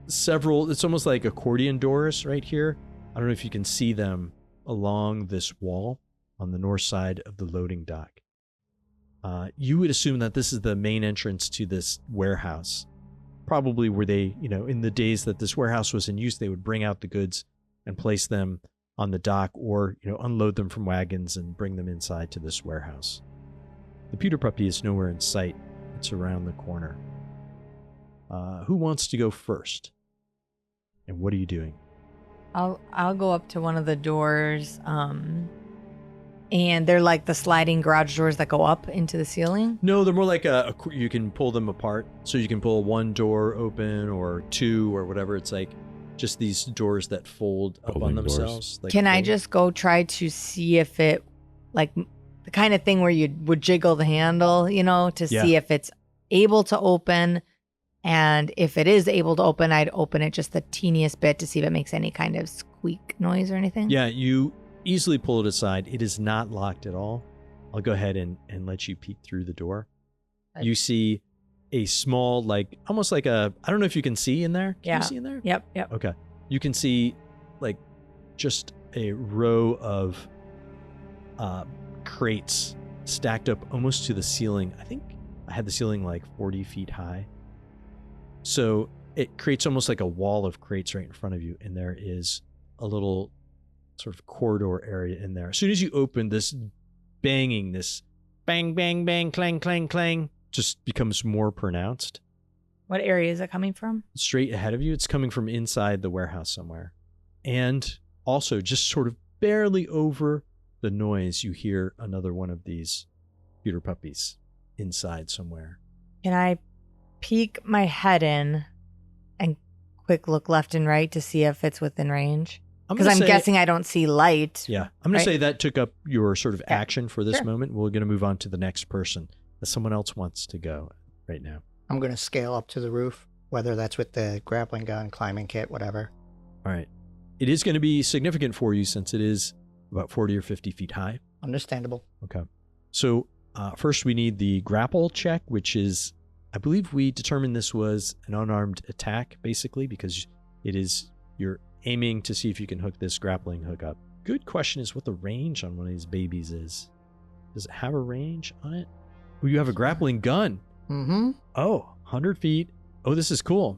several... It's almost like accordion doors right here. I don't know if you can see them along this wall on the north side of the loading dock. You would assume that this is the main entrance to this warehouse. Probably where they, in the days that this warehouse was in use, they would bring out the goods and place them on the dock or, unload them from wagons and bring them inside to this warehouse. The pewter puppy is nowhere in sight. It's around the corner. Who wants to go first? And what are you doing? I'll go up to one of the doors, and they're like the sliding garage doors that go up into the ceiling. No, they're more like you can pull them apart. So you can pull 1 door open or 2 or whatever. It's like just these doors that fold up on themselves. Like can I just go try to see if it, like the kind of thing where you would jiggle the handle, to see if it's able to open? And if it is able to open, I'd open it just the teeniest bit to see if it makes any kind of squeak noise or anything. Yeah, you easily pull it aside. It is not locked at all. I'll go ahead and let you peek through the door. You see a small, almost like I don't know if you can see in there. Can you see in there? Yep. Okay. You can see just a row of crates stacked up almost to the ceiling. I think I had the ceiling 40 feet high. So it creates almost like a wall of crates right in front of you, and there is a little sort of corridor area in there. As soon as you open this banging, this bang, bang, bang, clang, clang, clang, just becomes more pronounced. What area is it coming from? Straight ahead of you. It's coming from inside the warehouse somewhere. And also just sort of barely over the noise, you hear another one of these pewter puppies inside somewhere. Can I peek my head in and quick look left and right to see if it's within range? Because I'm guessing I don't see light. Yeah. I'm going to say that took up your sort of action for this Sure. moment. We're going to move on to the next person. If someone else wants to go right now. I'm going to scale up to the roof, whether that's with the grappling gun, climbing kit, whatever. All right. It is going to be significant for you since it is about 40 or 50 feet high. Understandable. Okay. So first we need the grapple check, which is, I believe we determined this was an unarmed attack, basically, because you're aiming to see if you can hook this grappling hook up. Good question is what the range on one of these babies is. Does it have a range on it? Oh, you have a grappling gun. Mm-hmm. Oh, 100 feet. Oh, this is cool.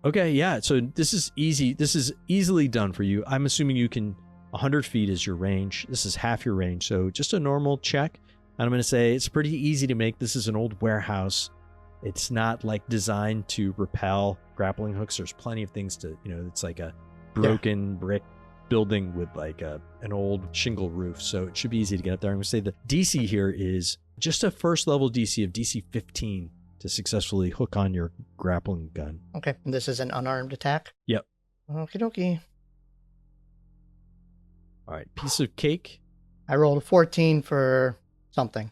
Okay, yeah, so this is easy. This is easily done for you. I'm assuming you can, 100 feet is your range. This is half your range, so just a normal check. And I'm going to say it's pretty easy to make. This is an old warehouse. It's not designed to repel grappling hooks. There's plenty of things to, it's like a broken brick building with an old shingle roof. So it should be easy to get up there. I'm going to say the DC here is just a first level DC of DC 15 to successfully hook on your grappling gun. Okay. And this is an unarmed attack? Yep. Okie dokie. All right, piece of cake I rolled a 14 for something.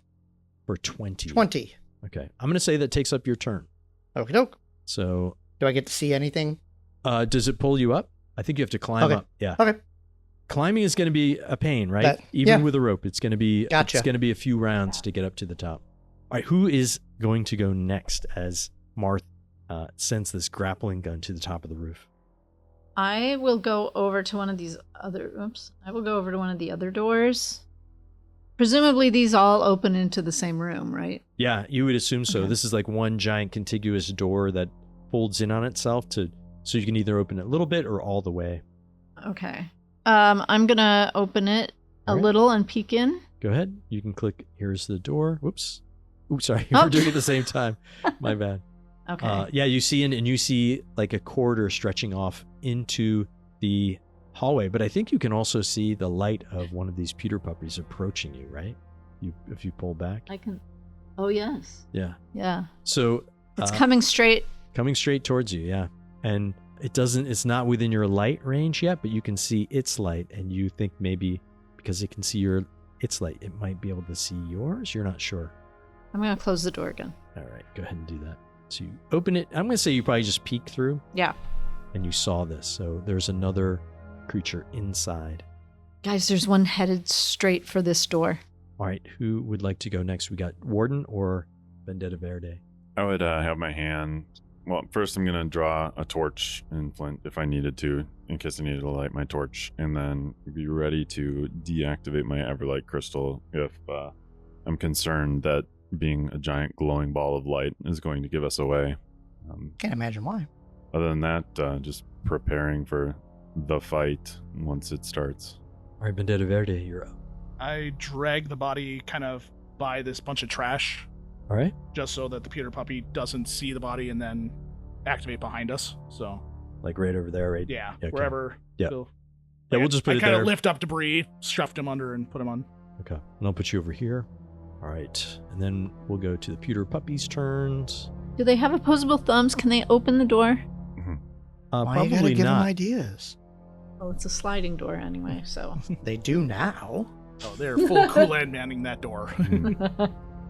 for 20. 20. Okay, I'm going to say that takes up your turn. Okie doke. So, Do I get to see anything? does it pull you up? I think you have to climb Okay. up. Yeah. Okay. Climbing is going to be a pain, right? That- Even yeah. with a rope, it's going to be Gotcha. it's going to be a few rounds to get up to the top. All right, who is going to go next as Marth sends this grappling gun to the top of the roof? I will go over to one of these other. Oops. I will go over to one of the other doors. Presumably, these all open into the same room, right? Yeah, you would assume so. Okay. This is like one giant contiguous door that folds in on itself so you can either open it a little bit or all the way. Okay. I'm gonna open it a All right. little and peek in. Go ahead. You can click. Here's the door. Whoops. Oops, sorry. Oh. We're doing it at the same time. My bad. Okay. Yeah, you see and you see like a corridor stretching off into the hallway, but I think you can also see the light of one of these pewter puppies approaching you, right? If you pull back. I can. Oh yes. Yeah. Yeah. So It's coming straight. coming straight towards you, yeah. And it's not within your light range yet, but you can see its light, and you think maybe because it can see its light, it might be able to see yours. You're not sure. I'm gonna close the door again. All right, go ahead and do that. So you open it. I'm going to say you probably just peeked through Yeah. and you saw this. So there's another creature inside. Guys, there's one headed straight for this door. All right, who would like to go next? We got Warden or Vendetta Verde? I would have my hand. Well, first I'm going to draw a torch in flint if I needed to, in case I needed to light my torch, and then be ready to deactivate my Everlight crystal if I'm concerned that being a giant glowing ball of light is going to give us away. Can't imagine why. Other than that, just preparing for the fight once it starts. All right, Vendetta Verde, you're up. I drag the body kind of by this bunch of trash, All right. just so that the pewter puppy doesn't see the body and then activate behind us. So Like right over there, right? yeah, okay. wherever. Yeah. So, Yeah, we'll just put I it kind there. of lift up debris, stuffed him under, and put him on. Okay. And I'll put you over here. All right. And then we'll go to the pewter puppies' turns. Do they have opposable thumbs? Can they open the door? Why you gotta Probably give them not. ideas? Well, it's a sliding door anyway, so. They do now. Oh, they're full Kool-Aid manning that door.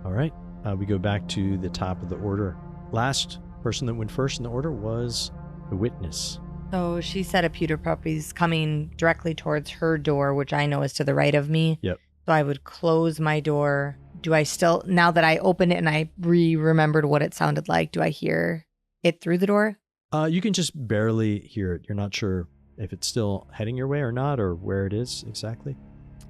All right. We go back to the top of the order. Last person that went first in the order was the witness. So she said a pewter puppy's coming directly towards her door, which I know is to the right of me. Yep. So I would close my door. Do I still, now that I open it and I remembered what it sounded like, do I hear it through the door? You can just barely hear it. You're not sure if it's still heading your way or not, or where it is exactly.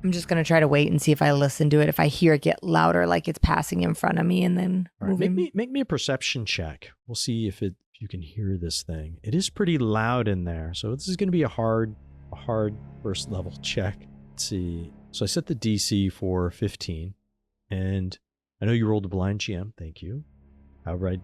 I'm just going to try to wait and see if I listen to it. If I hear it get louder, like it's passing in front of me and then All right, moving. make me a perception check. We'll see if you can hear this thing. It is pretty loud in there, so this is going to be a hard first level check. Let's see. So I set the DC for 15, and I know you rolled a blind GM. Thank you. However,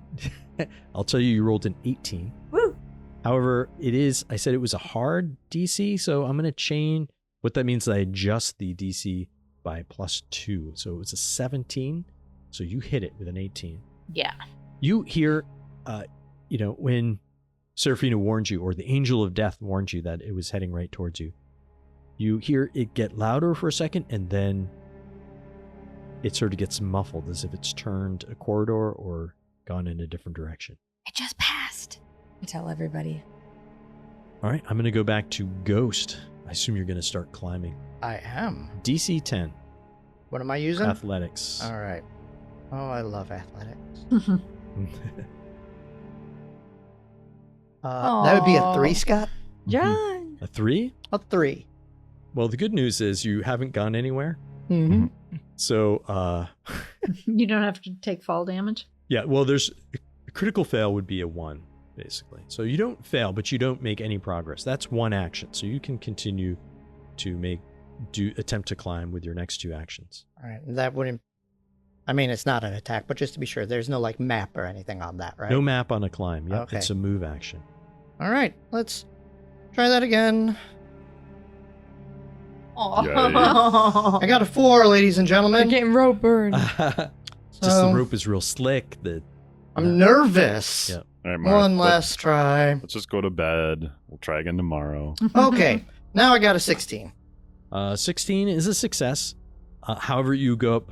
I'll tell you rolled an 18. Woo! However, I said it was a hard DC, so I'm going to change. What that means is I adjust the DC by +2. So it was a 17. So you hit it with an 18. Yeah. You hear, when Seraphina warned you, or the Angel of Death warned you that it was heading right towards you. You hear it get louder for a second, and then it sort of gets muffled as if it's turned a corridor or gone in a different direction. It just passed. I tell everybody. All right, I'm going to go back to Ghost. I assume you're going to start climbing. I am. DC 10, What am I using? athletics. All right. Oh, I love athletics. That would be a 3, Scott? John. A 3? A 3. Well, the good news is you haven't gone anywhere. Mm-hmm. So, You don't have to take fall damage? yeah, well, there's a critical fail would be a 1, basically. So you don't fail, but you don't make any progress. That's one action. So you can continue to attempt to climb with your next 2 actions. All right. That wouldn't. I mean, it's not an attack, but just to be sure, there's no like map or anything on that, right? No map on a climb. Yep, Okay. it's a move action. All right. Let's try that again. I got a 4, ladies and They're gentlemen. getting rope burned. Just So- the rope is real slick. I'm nervous. Yep. All right, Marth, One last try. Let's just go to bed. We'll try again tomorrow. Okay. Now I got a 16. 16 is a success. However, you go up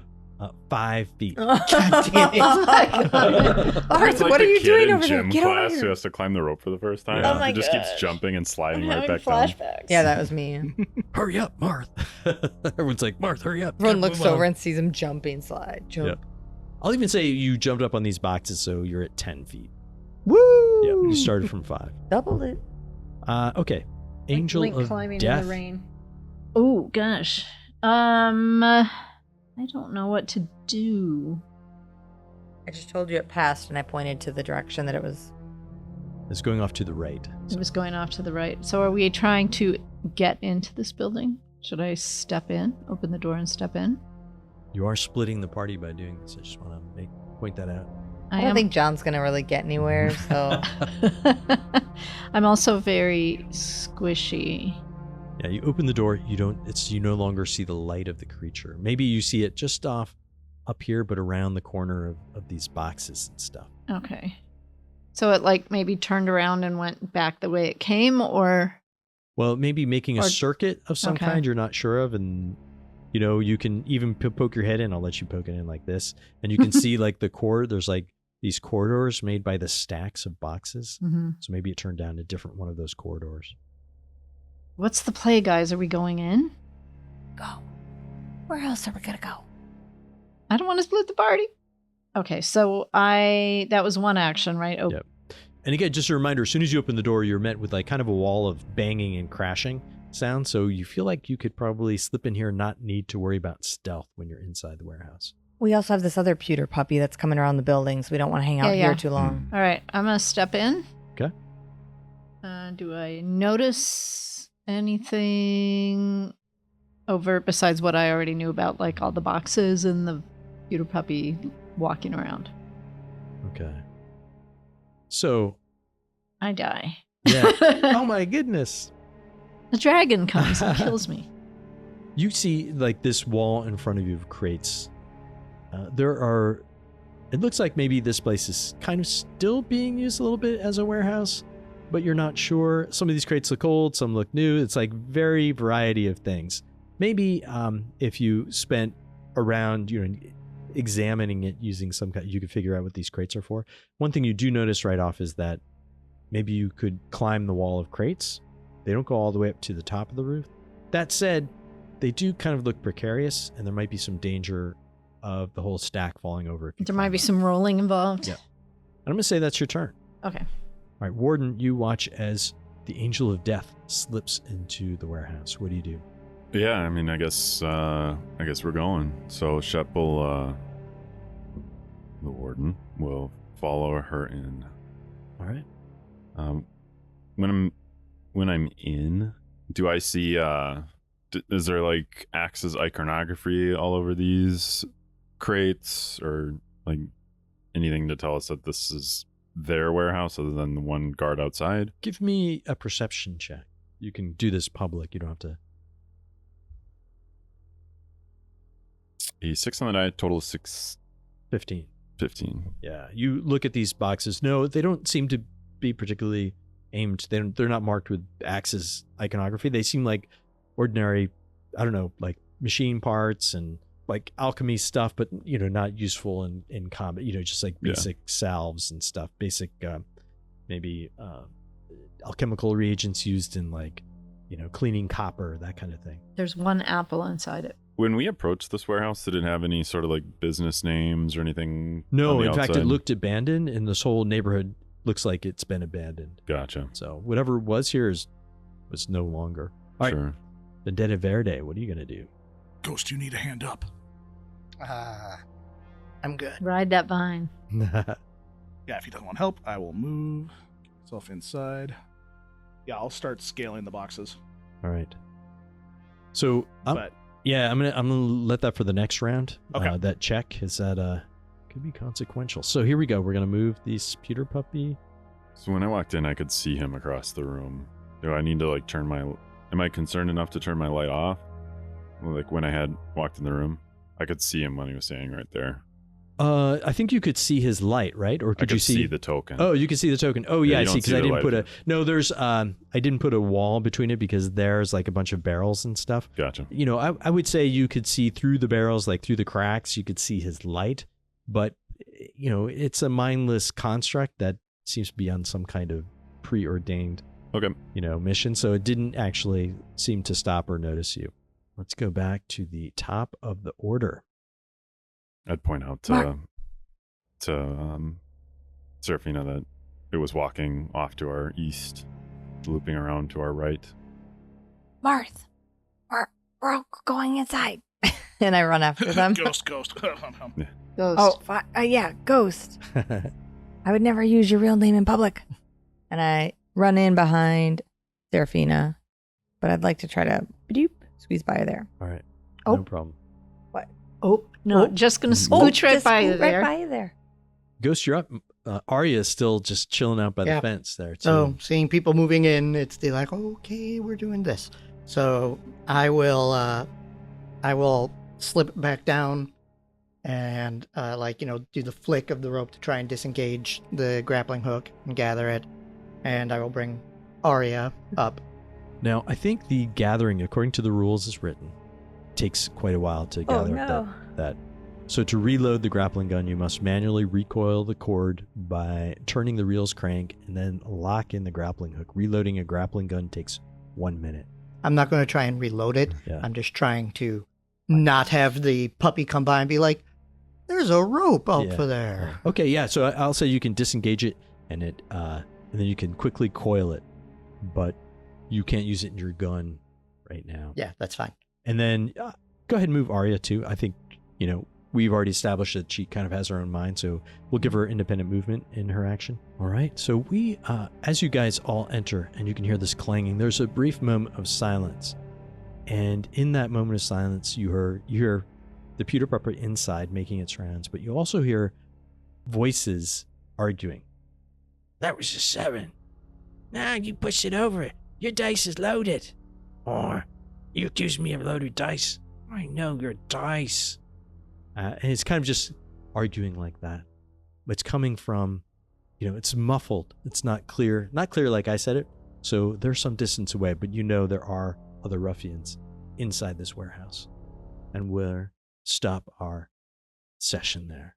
5 feet. God damn it. Arth, what are you doing over there? Gym Get over class here. who has to climb the rope for the first time. Yeah. Oh my He just keeps gosh. jumping and sliding I'm right having back down. flashbacks. Yeah, that was me. Hurry up, Marth. Everyone's like, Marth, hurry up. Everyone Gotta looks move on. over and sees him jumping, slide, jump. Yep. I'll even say you jumped up on these boxes, so you're at 10 feet. Woo! Yep, you started from 5. Doubled it. Okay. Angel Link of climbing Death. in the rain. Oh gosh. I don't know what to do. I just told you it passed, and I pointed to the direction that it was. It's going off to the right. It was going off to the right. So are we trying to get into this building? Should I step in, open the door and step in? You are splitting the party by doing this. I just want to point that out. I don't think John's gonna really get anywhere, so I'm also very squishy. Yeah, you open the door. You no longer see the light of the creature. Maybe you see it just up here, but around the corner of these boxes and stuff. Okay. So it like maybe turned around and went back the way it came, or Well, maybe making a Or- circuit of some okay. kind you're not sure of, and you can even poke your head in. I'll let you poke it in like this, and you can see like there's like these corridors made by the stacks of boxes. Mhm. So maybe it turned down a different one of those corridors. What's the play, guys? Are we going in? go. Where else are we gonna go? I don't want to split the party. Okay, so that was one action, right? Oh, Yep. And again, just a reminder, as soon as you open the door, you're met with like kind of a wall of banging and crashing sound. So you feel like you could probably slip in here and not need to worry about stealth when you're inside the warehouse. We also have this other pewter puppy that's coming around the building, so we don't want to hang out Yeah, here yeah. too long. All right, I'm gonna step in. Okay. Do I notice anything overt besides what I already knew about, like all the boxes and the pewter puppy walking around? Okay. So, I die. yeah. Oh my goodness. The dragon comes and kills me. You see like this wall in front of you of crates. It looks like maybe this place is kind of still being used a little bit as a warehouse, but you're not sure. Some of these crates look old, some look new. It's like very variety of things. Maybe if you spent around, examining it using some kind, you could figure out what these crates are for. One thing you do notice right off is that maybe you could climb the wall of crates. They don't go all the way up to the top of the roof. That said, they do kind of look precarious, and there might be some danger of the whole stack falling over. If you There climb might be up. some rolling involved. Yeah. I'm going to say that's your turn. Okay. All right, Warden, you watch as the Angel of Death slips into the warehouse. What do you do? Yeah, I mean, I guess we're going. So Shep will, the warden will follow her in. All right. When I'm in, do I see? Is there like Axe's iconography all over these crates, or like anything to tell us that this is their warehouse other than the one guard outside? Give me a perception check. You can do this public. You don't have to. A 6 on the die, total 6, 15. 15. Yeah. You look at these boxes. No, they don't seem to be particularly aimed. They're not marked with Axe's iconography. They seem like ordinary, I don't know, like machine parts and like alchemy stuff, but not useful in combat. Just like basic salves and stuff. Basic, maybe alchemical reagents used in like, cleaning copper, that kind of thing. There's one apple inside it. When we approached this warehouse, did it have any sort of like business names or anything? No, on the in fact, it outside? looked abandoned, and this whole neighborhood looks like it's been abandoned. Gotcha. So whatever was here was no longer. All right, Sure. Vendetta Verde, what are you going to do? Ghost, you need a hand up. I'm good. Ride that vine. Yeah, if he doesn't want help, I will move. Get myself inside. Yeah, I'll start scaling the boxes. All right. So, But I'm gonna let that for the next round. Okay. That check is that could be consequential. So here we go. We're gonna move this pewter puppy. So when I walked in, I could see him across the room. Do I need to like am I concerned enough to turn my light off? Like when I had walked in the room, I could see him when he was standing right there. I think you could see his light, right? Or could you see the token? Oh, you can see the token. Oh, yeah, I see. Because I didn't put there's, I didn't put a wall between it because there's like a bunch of barrels and stuff. Gotcha. You know, I would say you could see through the barrels, like through the cracks, you could see his light. But, you know, it's a mindless construct that seems to be on some kind of preordained, mission. So it didn't actually seem to stop or notice you. Let's go back to the top of the order. I'd point out to Seraphina that it was walking off to our east, looping around to our right. Marth, we're all going inside. And I run after them. Ghost. Ghost. Oh, yeah, Ghost. I would never use your real name in public. And I run in behind Seraphina, but I'd like to try to squeeze by there. All right. Oh. No problem. What? Oh, no, just going to scooch right by you there. Right by you there. Ghost, you're up. Arya is still just chilling out by the fence there, too. So seeing people moving in, it's like, okay, we're doing this. So I will slip it back down and do the flick of the rope to try and disengage the grappling hook and gather it. And I will bring Arya up. Now, I think the gathering, according to the rules as written, takes quite a while to gather up that. So to reload the grappling gun, you must manually recoil the cord by turning the reels crank and then lock in the grappling hook. Reloading a grappling gun takes 1 minute. I'm not going to try and reload it. Yeah. I'm just trying to not have the puppy come by and be like, there's a rope out for there. Okay, yeah. So I'll say you can disengage it and then you can quickly coil it, but you can't use it in your gun right now. Yeah, that's fine. And then go ahead and move Arya too. I think, we've already established that she kind of has her own mind, so we'll give her independent movement in her action. All right. So we, as you guys all enter and you can hear this clanging, there's a brief moment of silence. And in that moment of silence, you hear the pewter pupper inside making its rounds, but you also hear voices arguing. That was a 7. Now you pushed it over. Your dice is loaded. Or you accuse me of loaded dice. I know your dice. And it's kind of just arguing like that. It's coming from, it's muffled. It's not clear. Not clear like I said it. So there's some distance away, but there are other ruffians inside this warehouse. And we'll stop our session there.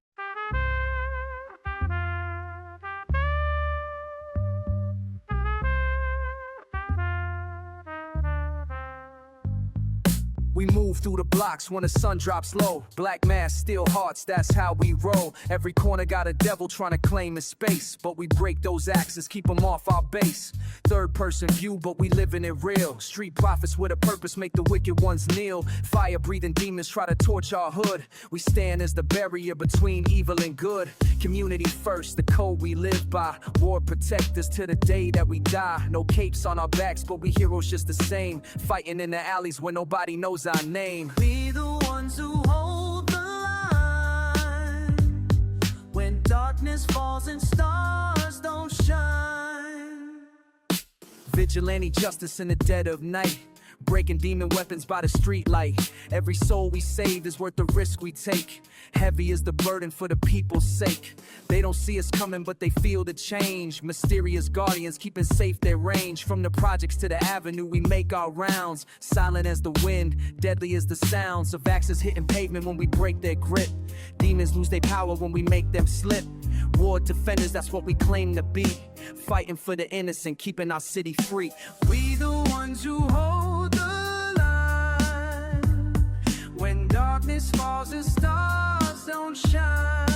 We move through the blocks when the sun drops low. Black mask, steel hearts, that's how we roll. Every corner got a devil trying to claim his space, but we break those axes, keep them off our base. Third person view, but we living it real. Street prophets with a purpose make the wicked ones kneel. Fire breathing demons try to torch our hood. We stand as the barrier between evil and good. Community first, the code we live by. War protect us to the day that we die. No capes on our backs, but we heroes just the same. Fighting in the alleys where nobody knows our name. Be the ones who hold the line when darkness falls and stars don't shine. Vigilante justice in the dead of night. Breaking demon weapons by the street light. Every soul we save is worth the risk we take. Heavy is the burden for the people's sake. They don't see us coming, but they feel the change. Mysterious guardians keeping safe their range. From the projects to the avenue, we make our rounds. Silent as the wind, deadly as the sounds of axes hitting pavement when we break their grip. Demons lose their power when we make them slip. War defenders, that's what we claim to be. Fighting for the innocent, keeping our city free. We the ones who hold the line when darkness falls and stars don't shine.